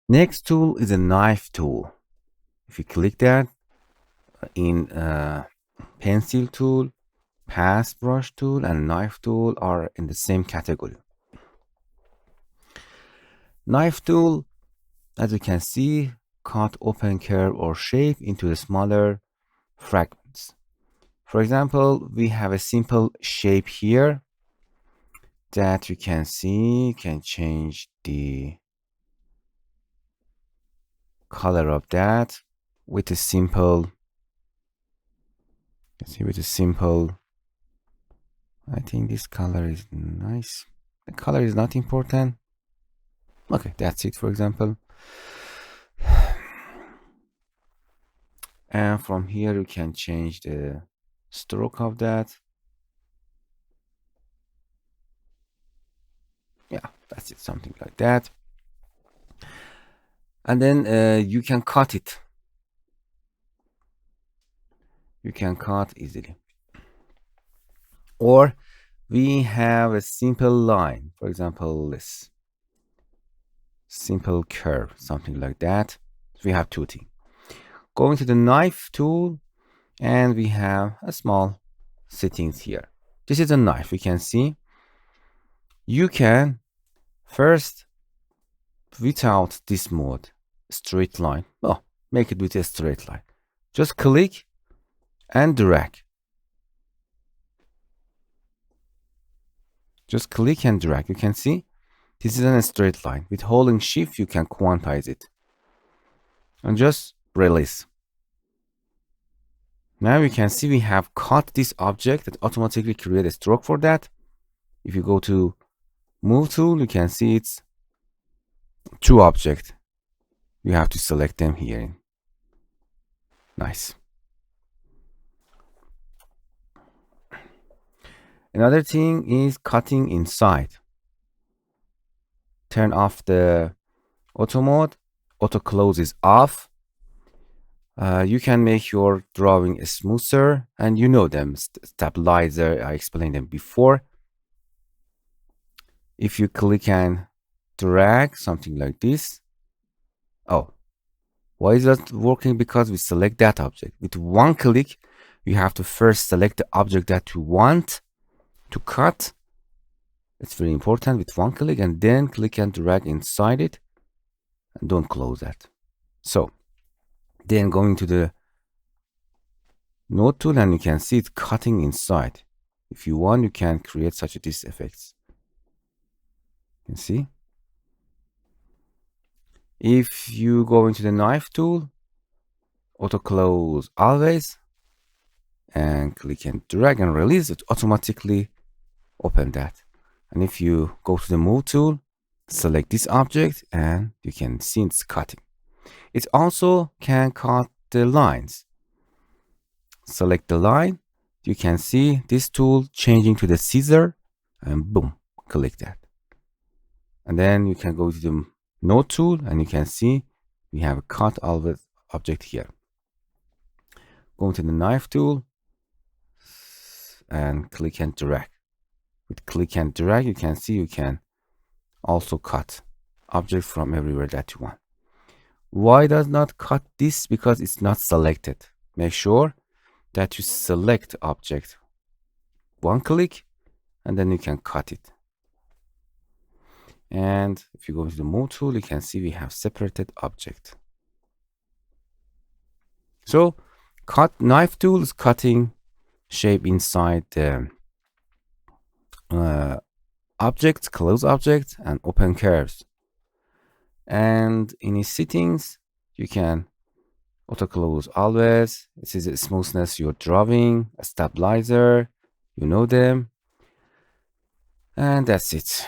Next tool is a knife tool. If you click that in pencil tool, pass brush tool, and knife tool are in the same category. Knife tool, as you can see, cut open curve or shape into the smaller fragments. For example, we have a simple shape here that you can see. You can change the color of that with a simple, I think this color is nice. The color is not important. Okay, that's it, for example. And from here you can change the stroke of that. Yeah, that's it, something like that. And then you can cut it. You can cut easily. Or we have a simple line, for example, this simple curve, something like that. We have two things. Going to the knife tool, and we have a small settings here. This is a knife. You can see you can first, without this mode, straight line. Oh, make it with a straight line. Just click and drag. Just click and drag. You can see this is a straight line. With holding shift, you can quantize it. And just release. Now you can see we have cut this object that automatically create a stroke for that. If you go to move tool, you can see it's two objects. You have to select them here. Nice. Another thing is cutting inside. Turn off the auto mode. Auto close is off. You can make your drawing smoother, and you know them. Stabilizer, I explained them before. If you click and drag, something like this. Oh, why is that working? Because we select that object. With one click, you have to first select the object that you want to cut. It's very important with one click, and then click and drag inside it, and don't close that. So then going to the node tool, and you can see it cutting inside. If you want, you can create such these effects. You can see. If you go into the knife tool, auto close always, and click and drag and release, it automatically open that. And if you go to the move tool, select this object, and you can see it's cutting. It also can cut the lines. Select the line, you can see this tool changing to the scissor, and boom, click that. And then you can go to the node tool, and you can see we have a cut object here. Go to the knife tool and click and drag. With click and drag, you can see you can also cut object from everywhere that you want. Why does not cut this? Because it's not selected. Make sure that you select object. One click, and then you can cut it. And if you go to the move tool, you can see we have separated object. So knife tool is cutting shape inside the objects, close objects, and open curves. And in its settings, you can auto close always. This is a smoothness you're drawing, a stabilizer, you know them. And that's it.